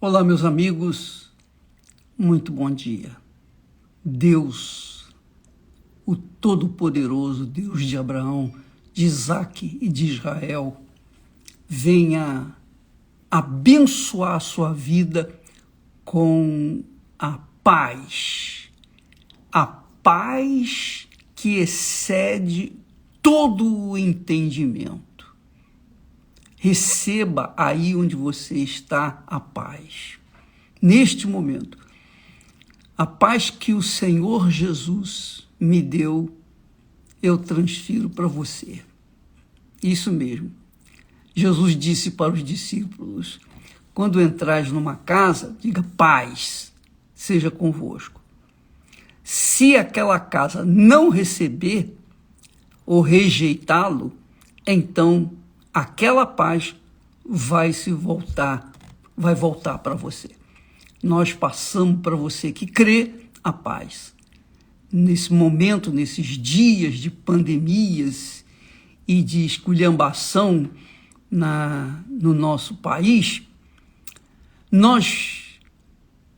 Olá, meus amigos, muito bom dia. Deus, o Todo-Poderoso, Deus de Abraão, de Isaque e de Israel, venha abençoar a sua vida com a paz que excede todo o entendimento. Receba aí onde você está a paz. Neste momento, a paz que o Senhor Jesus me deu, eu transfiro para você. Isso mesmo. Jesus disse para os discípulos: quando entrares numa casa, diga paz seja convosco. Se aquela casa não receber ou rejeitá-lo, então aquela paz vai voltar para você. Nós passamos para você que crê a paz. Nesse momento, nesses dias de pandemias e de esculhambação no nosso país, nós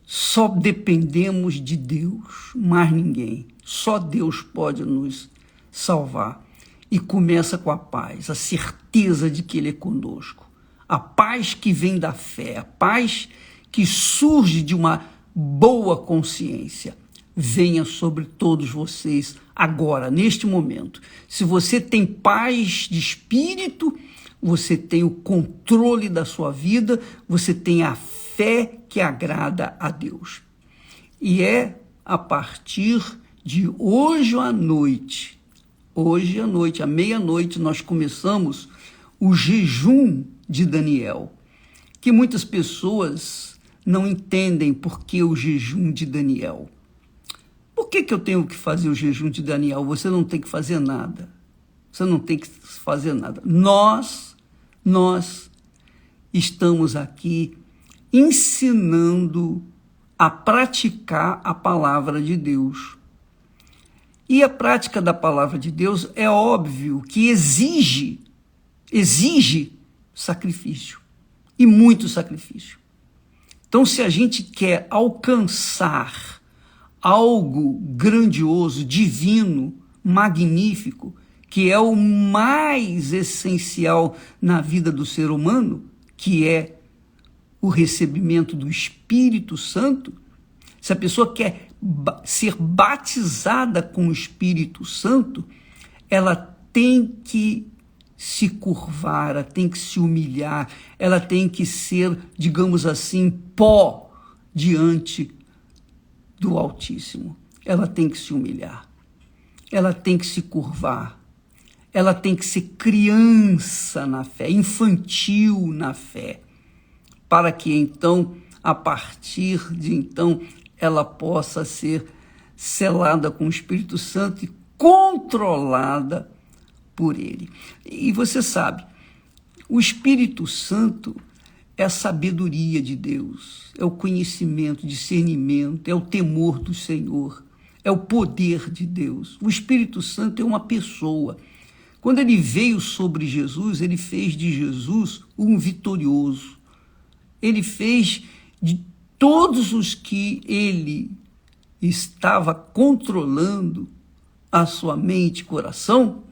só dependemos de Deus, mais ninguém. Só Deus pode nos salvar. E começa com a paz, a certeza de que Ele é conosco. A paz que vem da fé, a paz que surge de uma boa consciência. Venha sobre todos vocês agora, neste momento. Se você tem paz de espírito, você tem o controle da sua vida, você tem a fé que agrada a Deus. E é a partir de hoje à noite, à meia-noite, nós começamos o jejum de Daniel, que muitas pessoas não entendem por que o jejum de Daniel. Por que eu tenho que fazer o jejum de Daniel? Você não tem que fazer nada. Você não tem que fazer nada. Nós estamos aqui ensinando a praticar a palavra de Deus. E a prática da palavra de Deus é óbvio que exige sacrifício, e muito sacrifício. Então, se a gente quer alcançar algo grandioso, divino, magnífico, que é o mais essencial na vida do ser humano, que é o recebimento do Espírito Santo, se a pessoa quer ser batizada com o Espírito Santo, ela tem que se curvar, ela tem que se humilhar, ela tem que ser, digamos assim, pó diante do Altíssimo. Ela tem que se humilhar, ela tem que se curvar, ela tem que ser criança na fé, infantil na fé, para que então, a partir de então, ela possa ser selada com o Espírito Santo e controlada por ele. E você sabe, o Espírito Santo é a sabedoria de Deus, é o conhecimento, discernimento, é o temor do Senhor, é o poder de Deus. O Espírito Santo é uma pessoa. Quando ele veio sobre Jesus, ele fez de Jesus um vitorioso. Ele fez de todos os que ele estava controlando a sua mente e coração,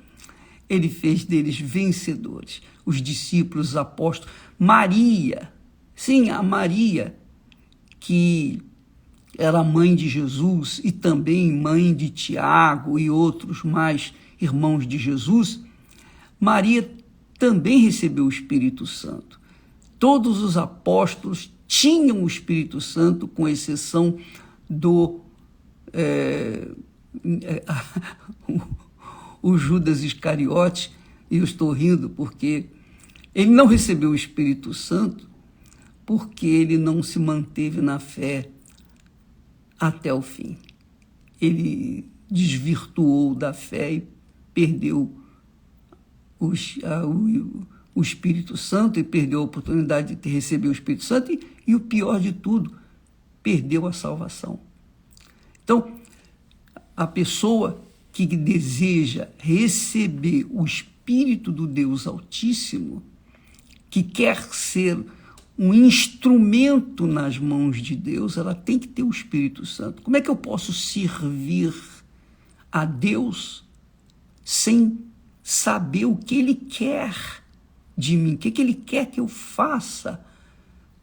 ele fez deles vencedores. Os discípulos, os apóstolos, Maria, sim, a Maria, que era mãe de Jesus e também mãe de Tiago e outros mais irmãos de Jesus, Maria também recebeu o Espírito Santo. Todos os apóstolos tinham o Espírito Santo, com exceção do o Judas Iscariote, e eu estou rindo porque ele não recebeu o Espírito Santo porque ele não se manteve na fé até o fim. Ele desvirtuou da fé e perdeu o Espírito Santo, e perdeu a oportunidade de receber o Espírito Santo, e o pior de tudo, perdeu a salvação. Então, a pessoa que deseja receber o Espírito do Deus Altíssimo, que quer ser um instrumento nas mãos de Deus, ela tem que ter o Espírito Santo. Como é que eu posso servir a Deus sem saber o que Ele quer de mim? O que Ele quer que eu faça?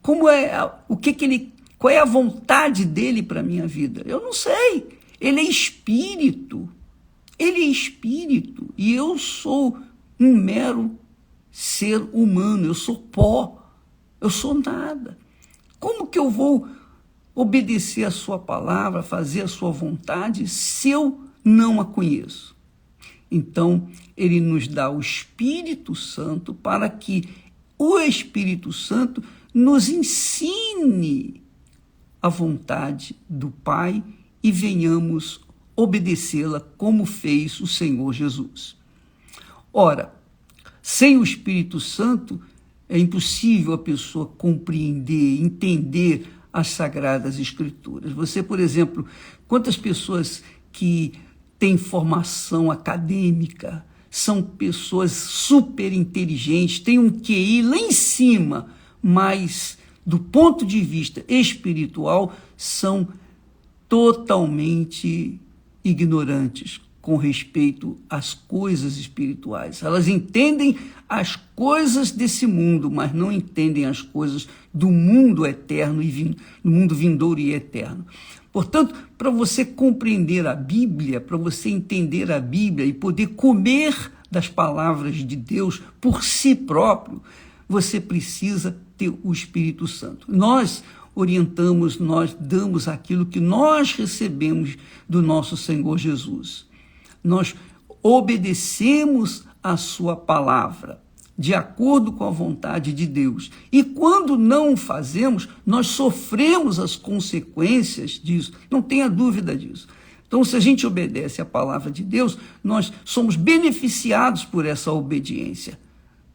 Qual é a vontade dele para a minha vida? Eu não sei. Ele é Espírito. Ele é Espírito. E eu sou um mero ser humano. Eu sou pó. Eu sou nada. Como que eu vou obedecer a sua palavra, fazer a sua vontade, se eu não a conheço? Então, ele nos dá o Espírito Santo para que o Espírito Santo nos ensine a vontade do Pai e venhamos obedecê-la como fez o Senhor Jesus. Ora, sem o Espírito Santo, é impossível a pessoa compreender, entender as Sagradas Escrituras. Você, por exemplo, quantas pessoas que têm formação acadêmica, são pessoas super inteligentes, têm um QI lá em cima, mas do ponto de vista espiritual são totalmente ignorantes com respeito às coisas espirituais. Elas entendem as coisas desse mundo, mas não entendem as coisas do mundo eterno e do mundo vindouro e eterno. Portanto, para você compreender a Bíblia, para você entender a Bíblia e poder comer das palavras de Deus por si próprio, você precisa ter o Espírito Santo. Nós orientamos, nós damos aquilo que nós recebemos do nosso Senhor Jesus. Nós obedecemos a sua palavra, de acordo com a vontade de Deus. E quando não o fazemos, nós sofremos as consequências disso, não tenha dúvida disso. Então, se a gente obedece a palavra de Deus, nós somos beneficiados por essa obediência.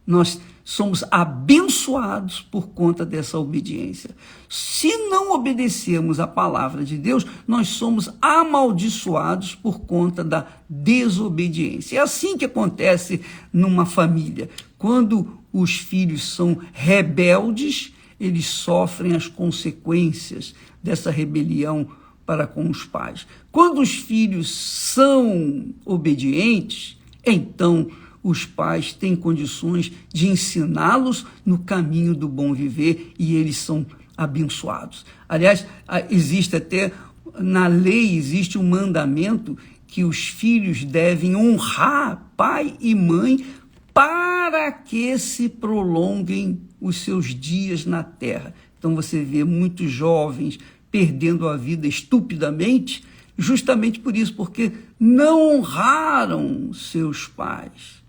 Nós somos abençoados por conta dessa obediência. Se não obedecermos a palavra de Deus, nós somos amaldiçoados por conta da desobediência. É assim que acontece numa família. Quando os filhos são rebeldes, eles sofrem as consequências dessa rebelião para com os pais. Quando os filhos são obedientes, então os pais têm condições de ensiná-los no caminho do bom viver e eles são abençoados. Aliás, existe até, na lei, existe um mandamento que os filhos devem honrar pai e mãe para que se prolonguem os seus dias na terra. Então você vê muitos jovens perdendo a vida estupidamente, justamente por isso, porque não honraram seus pais.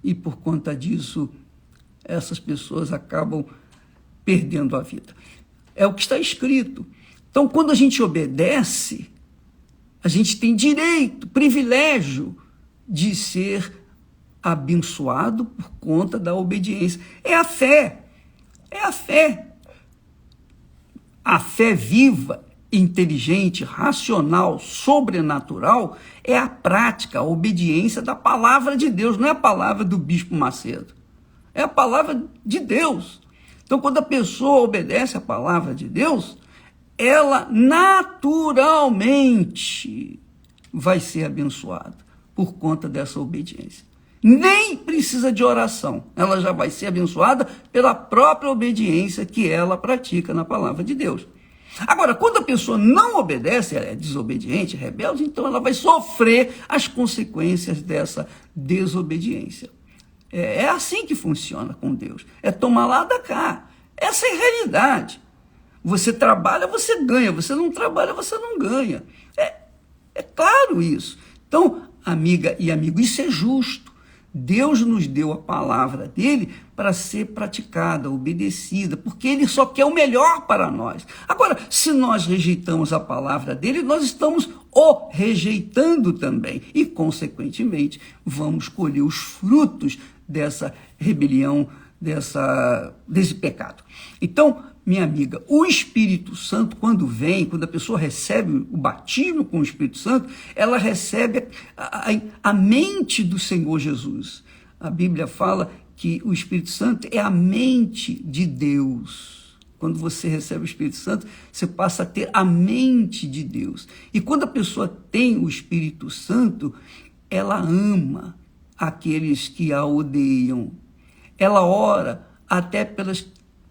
E por conta disso, essas pessoas acabam perdendo a vida. É o que está escrito. Então, quando a gente obedece, a gente tem direito, privilégio de ser abençoado por conta da obediência. É a fé. É a fé. A fé viva, inteligente, racional, sobrenatural, é a prática, a obediência da palavra de Deus, não é a palavra do Bispo Macedo, é a palavra de Deus. Então, quando a pessoa obedece a palavra de Deus, ela naturalmente vai ser abençoada por conta dessa obediência. Nem precisa de oração, ela já vai ser abençoada pela própria obediência que ela pratica na palavra de Deus. Agora, quando a pessoa não obedece, ela é desobediente, rebelde, então ela vai sofrer as consequências dessa desobediência. É assim que funciona com Deus. É tomar lá da cá. Essa é a realidade. Você trabalha, você ganha. Você não trabalha, você não ganha. É claro isso. Então, amiga e amigo, isso é justo. Deus nos deu a palavra dele para ser praticada, obedecida, porque ele só quer o melhor para nós. Agora, se nós rejeitamos a palavra dele, nós estamos o rejeitando também e, consequentemente, vamos colher os frutos dessa rebelião, desse pecado. Então, minha amiga, o Espírito Santo, quando vem, quando a pessoa recebe o batismo com o Espírito Santo, ela recebe a mente do Senhor Jesus. A Bíblia fala que o Espírito Santo é a mente de Deus. Quando você recebe o Espírito Santo, você passa a ter a mente de Deus. E quando a pessoa tem o Espírito Santo, ela ama aqueles que a odeiam. Ela ora até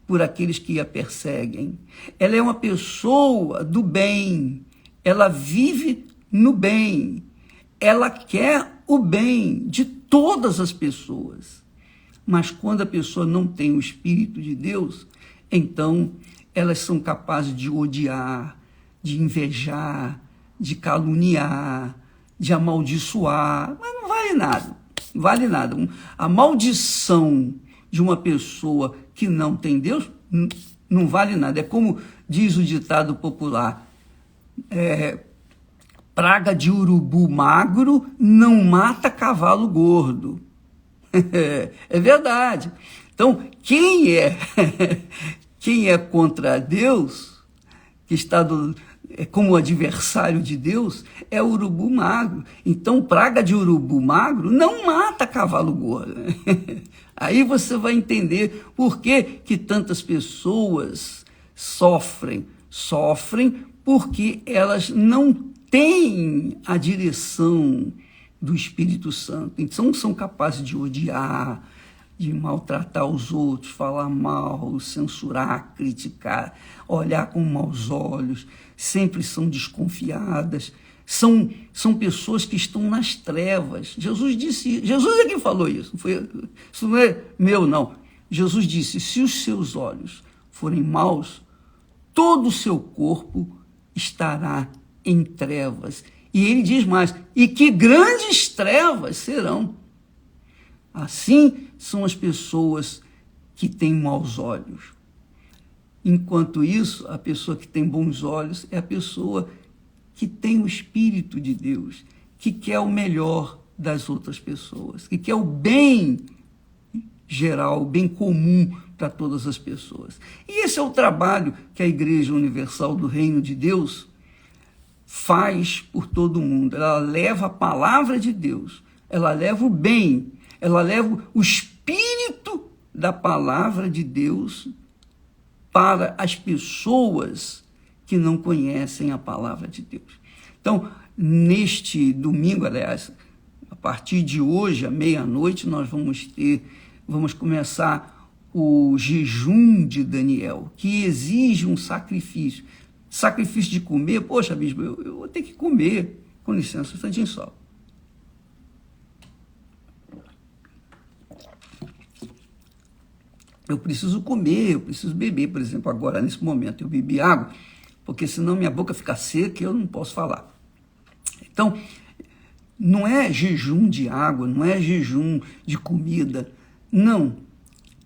por aqueles que a perseguem. Ela é uma pessoa do bem. Ela vive no bem. Ela quer o bem de todas as pessoas. Mas quando a pessoa não tem o Espírito de Deus, então elas são capazes de odiar, de invejar, de caluniar, de amaldiçoar. Mas não vale nada, não vale nada. A maldição de uma pessoa que não tem Deus não vale nada. É como diz o ditado popular, praga de urubu magro não mata cavalo gordo. É verdade. Então, quem é contra Deus, que está como adversário de Deus, é o urubu magro. Então, praga de urubu magro não mata cavalo gordo. Aí você vai entender por que tantas pessoas sofrem. Sofrem porque elas não têm a direção do Espírito Santo. Então são capazes de odiar, de maltratar os outros, falar mal, censurar, criticar, olhar com maus olhos, sempre são desconfiadas, são pessoas que estão nas trevas. Jesus disse, Jesus é quem falou isso, isso não é meu, não. Jesus disse, se os seus olhos forem maus, todo o seu corpo estará em trevas. E ele diz mais, e que grandes trevas serão. Assim são as pessoas que têm maus olhos. Enquanto isso, a pessoa que tem bons olhos é a pessoa que tem o Espírito de Deus, que quer o melhor das outras pessoas, que quer o bem geral, o bem comum para todas as pessoas. E esse é o trabalho que a Igreja Universal do Reino de Deus faz por todo mundo. Ela leva a palavra de Deus, ela leva o bem, ela leva o espírito da palavra de Deus para as pessoas que não conhecem a palavra de Deus. Então, neste domingo, aliás, a partir de hoje, à meia-noite, nós vamos começar o jejum de Daniel, que exige um sacrifício. Sacrifício de comer, poxa, bispo, eu vou ter que comer. Com licença, um instantinho só. Eu preciso comer, eu preciso beber, por exemplo, agora, nesse momento, eu bebi água, porque senão minha boca fica seca e eu não posso falar. Então, não é jejum de água, não é jejum de comida, não.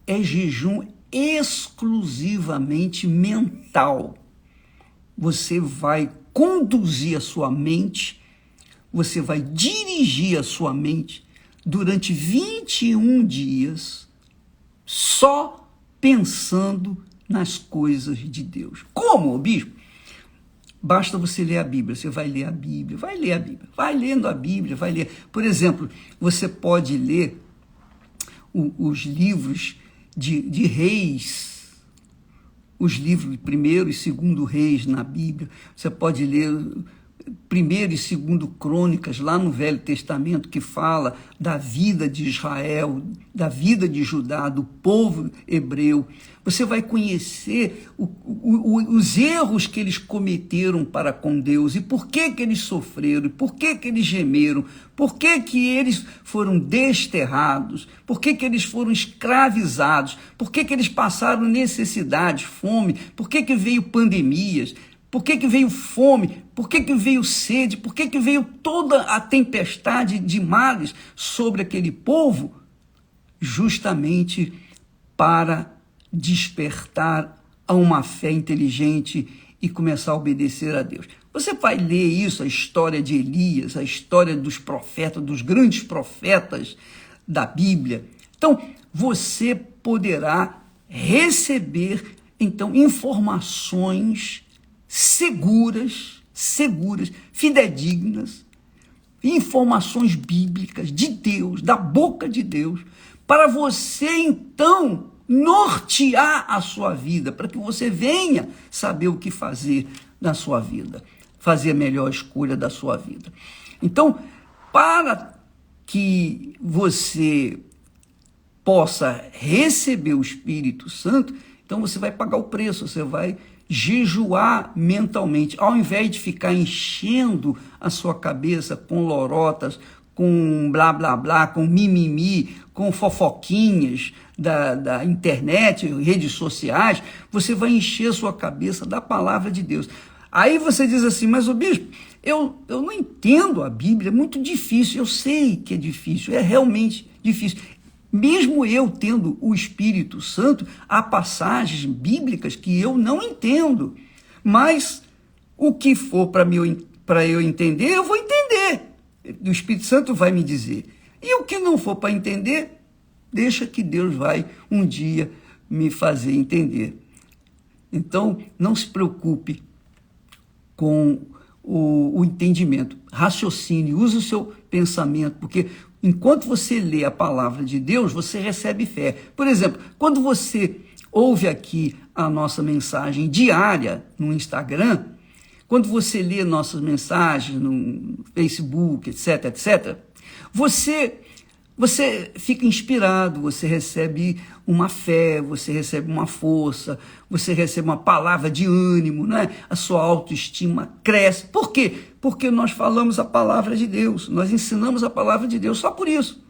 É jejum exclusivamente mental. Você vai conduzir a sua mente, você vai dirigir a sua mente durante 21 dias só pensando nas coisas de Deus. Como, bispo? Basta você ler a Bíblia, você vai ler a Bíblia, vai lendo a Bíblia, vai ler. Por exemplo, você pode ler os livros de reis, os livros de 1º e 2º Reis na Bíblia. Você pode ler 1º e 2º Crônicas, lá no Velho Testamento, que fala da vida de Israel, da vida de Judá, do povo hebreu. Você vai conhecer os erros que eles cometeram para com Deus e por que eles sofreram, por que eles gemeram, por que eles foram desterrados, por que eles foram escravizados, por que eles passaram necessidades, fome, por que veio pandemias, por que veio fome, por que veio sede, por que veio toda a tempestade de males sobre aquele povo, justamente para despertar a uma fé inteligente e começar a obedecer a Deus. Você vai ler isso, a história de Elias, a história dos profetas, dos grandes profetas da Bíblia. Então, você poderá receber, então, informações seguras, fidedignas, informações bíblicas de Deus, da boca de Deus, para você, então, nortear a sua vida, para que você venha saber o que fazer na sua vida, fazer a melhor escolha da sua vida. Então, para que você possa receber o Espírito Santo, então você vai pagar o preço, você vai jejuar mentalmente, ao invés de ficar enchendo a sua cabeça com lorotas, com blá blá blá, com mimimi, com fofoquinhas da internet, redes sociais, você vai encher a sua cabeça da palavra de Deus. Aí você diz assim, mas o bispo, eu não entendo a Bíblia, é muito difícil. Eu sei que é difícil, é realmente difícil. Mesmo eu tendo o Espírito Santo, há passagens bíblicas que eu não entendo. Mas o que for para eu entender, eu vou entender. O Espírito Santo vai me dizer. E o que não for para entender, deixa que Deus vai um dia me fazer entender. Então, não se preocupe com o entendimento. Raciocine, use o seu pensamento, porque enquanto você lê a palavra de Deus, você recebe fé. Por exemplo, quando você ouve aqui a nossa mensagem diária no Instagram, quando você lê nossas mensagens no Facebook, etc., etc., você fica inspirado, você recebe uma fé, você recebe uma força, você recebe uma palavra de ânimo, né? A sua autoestima cresce. Por quê? Porque nós falamos a palavra de Deus, nós ensinamos a palavra de Deus, só por isso.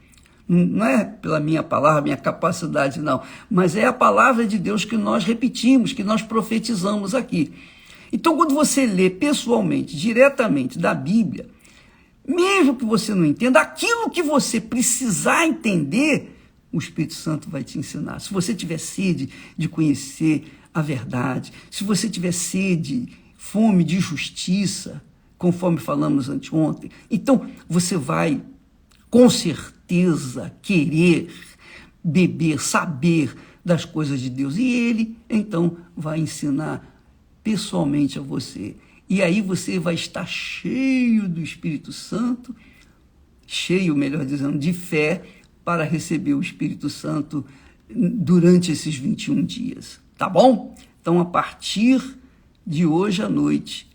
Não é pela minha palavra, minha capacidade, não, mas é a palavra de Deus que nós repetimos, que nós profetizamos aqui. Então, quando você lê pessoalmente, diretamente da Bíblia, mesmo que você não entenda, aquilo que você precisar entender, o Espírito Santo vai te ensinar. Se você tiver sede de conhecer a verdade, se você tiver sede, fome de justiça, conforme falamos anteontem, então você vai, com certeza, querer beber, saber das coisas de Deus. E Ele, então, vai ensinar pessoalmente a você. E aí você vai estar cheio do Espírito Santo, cheio, melhor dizendo, de fé, para receber o Espírito Santo durante esses 21 dias. Tá bom? Então, a partir de hoje à noite,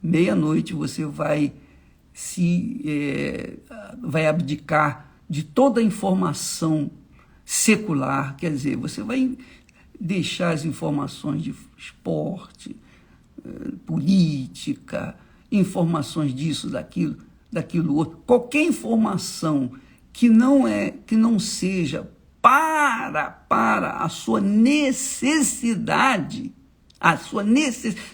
meia-noite, você vai vai abdicar de toda a informação secular, quer dizer, você vai deixar as informações de esporte, política, informações disso, daquilo outro, qualquer informação que não seja para a sua necessidade,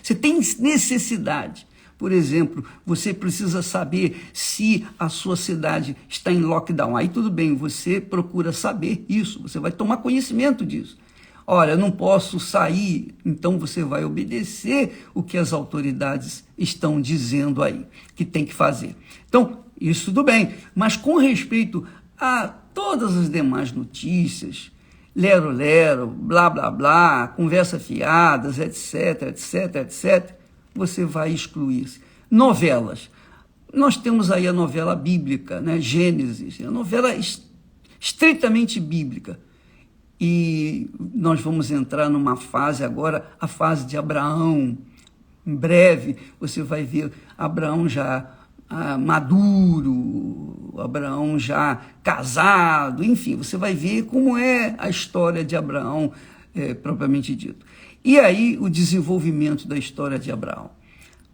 você tem necessidade. Por exemplo, você precisa saber se a sua cidade está em lockdown. Aí tudo bem, você procura saber isso, você vai tomar conhecimento disso. Olha, eu não posso sair, então você vai obedecer o que as autoridades estão dizendo aí, que tem que fazer. Então, isso tudo bem, mas com respeito a todas as demais notícias, lero-lero, blá, blá, blá, conversa fiadas, etc., etc., etc., você vai excluir-se. Novelas. Nós temos aí a novela bíblica, né? Gênesis, a novela estritamente bíblica. E nós vamos entrar numa fase agora, a fase de Abraão. Em breve você vai ver Abraão já maduro, Abraão já casado, enfim, você vai ver como é a história de Abraão, propriamente dito. E aí o desenvolvimento da história de Abraão.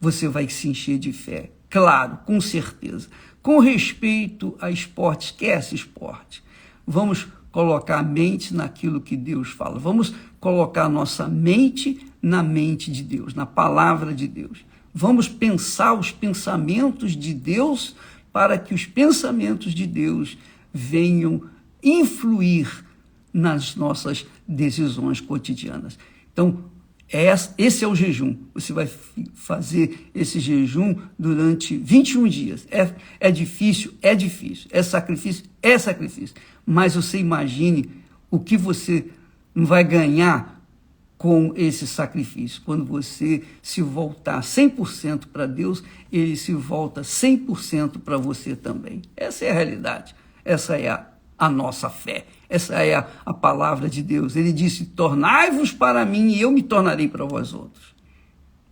Você vai se encher de fé, claro, com certeza. Com respeito a esporte, esquece esporte. Vamos colocar a mente naquilo que Deus fala. Vamos colocar a nossa mente na mente de Deus, na palavra de Deus. Vamos pensar os pensamentos de Deus para que os pensamentos de Deus venham influir nas nossas decisões cotidianas. Então, esse é o jejum. Você vai fazer esse jejum durante 21 dias. É difícil? É difícil. É sacrifício? É sacrifício. Mas você imagine o que você não vai ganhar com esse sacrifício. Quando você se voltar 100% para Deus, Ele se volta 100% para você também. Essa é a realidade. Essa é a nossa fé. Essa é a palavra de Deus. Ele disse, tornai-vos para mim e eu me tornarei para vós outros.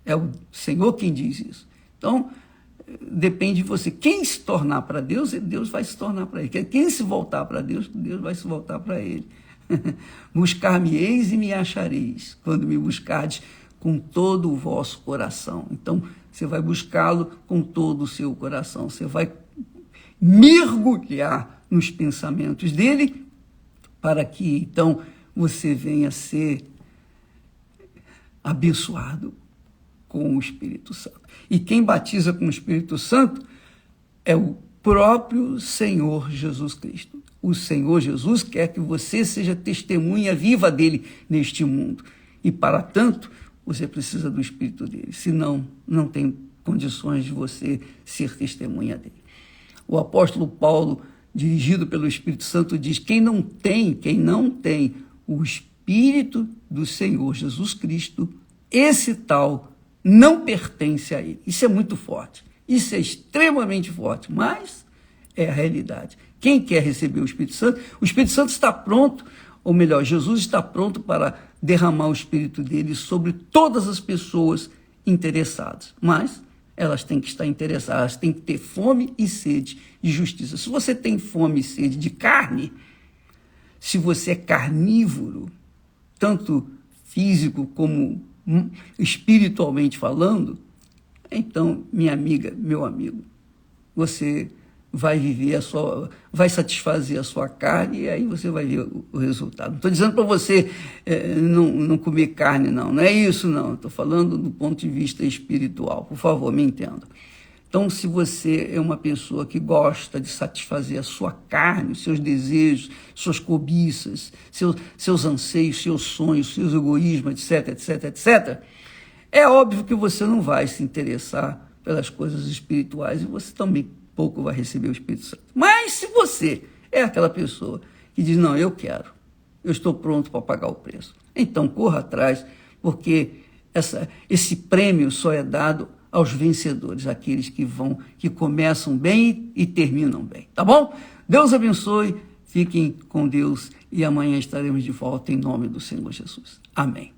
É o Senhor quem diz isso. Então, depende de você. Quem se tornar para Deus, Deus vai se tornar para ele. Quem se voltar para Deus, Deus vai se voltar para ele. Buscar-me-eis e me achareis, quando me buscardes com todo o vosso coração. Então, você vai buscá-lo com todo o seu coração. Você vai mergulhar nos pensamentos dele, para que, então, você venha ser abençoado com o Espírito Santo. E quem batiza com o Espírito Santo é o próprio Senhor Jesus Cristo. O Senhor Jesus quer que você seja testemunha viva dele neste mundo. E, para tanto, você precisa do Espírito dele. Senão, não tem condições de você ser testemunha dele. O apóstolo Paulo, dirigido pelo Espírito Santo, diz, quem não tem o Espírito do Senhor Jesus Cristo, esse tal não pertence a ele. Isso é muito forte. Isso é extremamente forte, mas é a realidade. Quem quer receber o Espírito Santo está pronto, ou melhor, Jesus está pronto para derramar o Espírito dele sobre todas as pessoas interessadas. Mas elas têm que estar interessadas, elas têm que ter fome e sede de justiça. Se você tem fome e sede de carne, se você é carnívoro, tanto físico como espiritualmente falando, então, minha amiga, meu amigo, você vai viver vai satisfazer a sua carne e aí você vai ver o resultado. Não estou dizendo para você não comer carne, não é isso, não. Estou falando do ponto de vista espiritual. Por favor, me entenda. Então, se você é uma pessoa que gosta de satisfazer a sua carne, seus desejos, suas cobiças, seus anseios, seus sonhos, seus egoísmos, etc., é óbvio que você não vai se interessar pelas coisas espirituais e você também pouco vai receber o Espírito Santo. Mas se você é aquela pessoa que diz, não, eu quero, eu estou pronto para pagar o preço, então corra atrás, porque esse prêmio só é dado aos vencedores, aqueles que começam bem e terminam bem, tá bom? Deus abençoe, fiquem com Deus e amanhã estaremos de volta em nome do Senhor Jesus. Amém.